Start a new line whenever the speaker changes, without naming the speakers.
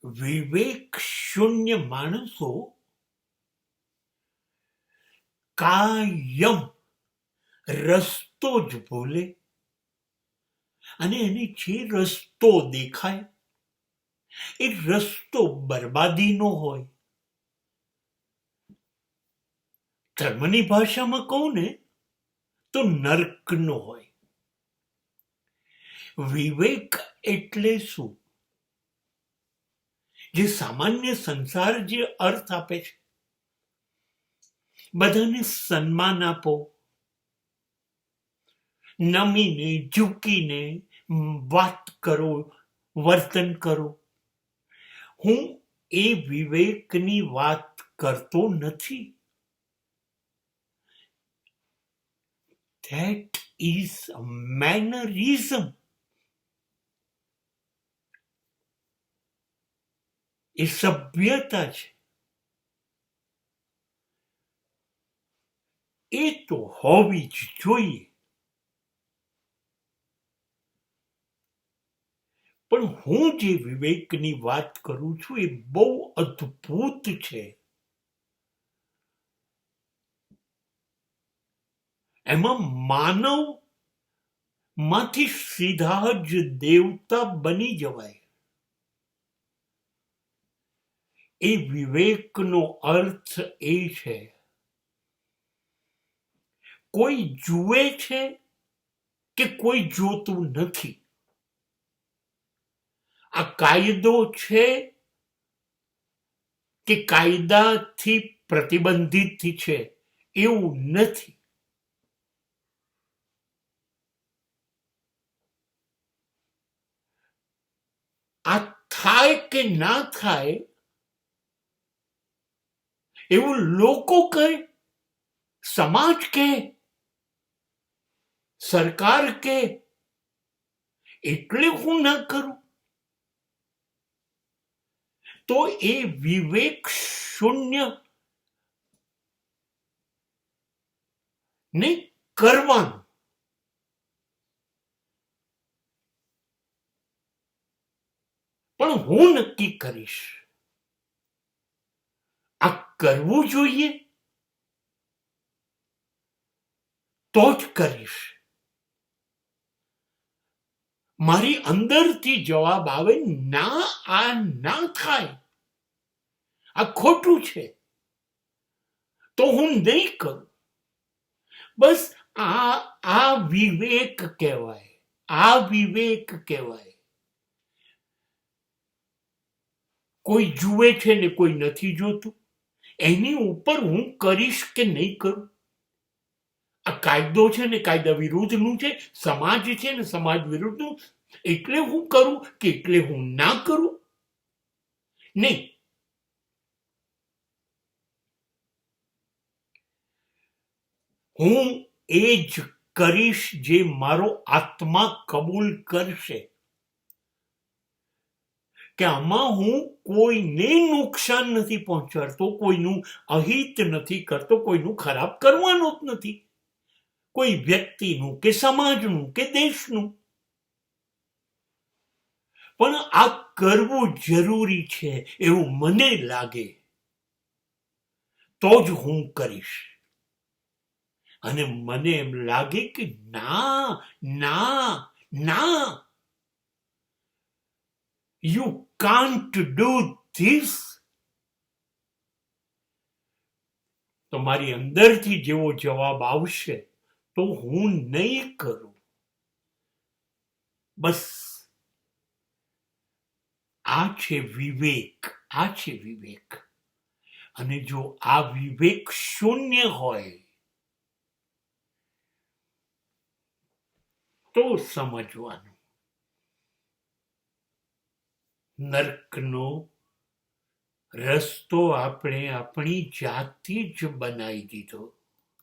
વિવેક શૂન્ય માણસો કાયમ રસ્તો જ ભૂલે, અને એને જે રસ્તો દેખાય એ રસ્તો બરબાદીનો હોય. ધર્મની ભાષામાં કહું ને તો નર્કનો હોય. વિવેક એટલે શું? જે સામાન્ય સંસાર જે અર્થ આપે છે, બધાને સન્માન આપો, નમીને ઝૂકીને વાત કરો, વર્તન કરો, હું એ વિવેકની વાત કરતો નથી. That is a mannerism. એ સભ્યતા છે. એ તો હોવી જ જોઈએ. પણ હું જે વિવેકની વાત કરું છું એ બહુ અદ્ભુત છે. એમાં માનવ માંથી સીધા જ દેવતા બની જવાય. એ વિવેકનો અર્થ એ છે, કોઈ જુએ છે કે કોઈ જોતું નથી. આ કાયદો છે કે કાયદાથી પ્રતિબંધિત છે એવું નથી. આ થાય કે ના થાય એવું લોકો કહે, સમાજ કહે, સરકાર કહે, એટલે હું ના કરું. તો એ વિવેક શૂન્ય ને કરવાનું. પણ હું નક્કી કરીશ આ કરવું જોઈએ તો જ કરીશ. મારી અંદરથી જવાબ આવે, ના, આ ના થાય, આ ખોટું છે, તો હું નહીં કરું. બસ આ વિવેક કહેવાય. આ વિવેક કહેવાય. કોઈ જુએ છે ને કોઈ નથી જોતું, એની ઉપર હું કરીશ કે નહીં કરું. આ કાયદો છે ને કાયદા વિરુદ્ધનું છે, સમાજ છે ને સમાજ વિરુદ્ધનું, એટલે હું કરું કે એટલે હું ના કરું. નહીં, હું એ જ કરીશ જે મારો આત્મા કબૂલ કરશે કે આમાં હું કોઈને નુકસાન નથી પહોંચાડતો, કોઈનું અહિત નથી કરતો, કોઈનું ખરાબ કરવાનો જ નથી, કોઈ વ્યક્તિનું કે સમાજનું કે દેશનું. પણ આ કરવું જરૂરી છે એવું મને લાગે તો જ હું કરીશ. અને મને એમ લાગે કે ના ના ના, you can't do this, તો મારી અંદરથી જેવો જવાબ આવશે તો હું નહીં કરું. બસ આ છે વિવેક. આ છે વિવેક. અને જો આ વિવેક શૂન્ય હોય તો સમજવાનું નર્કનો રસ્તો આપણે આપણી જાતથી જ બનાવી દીધો.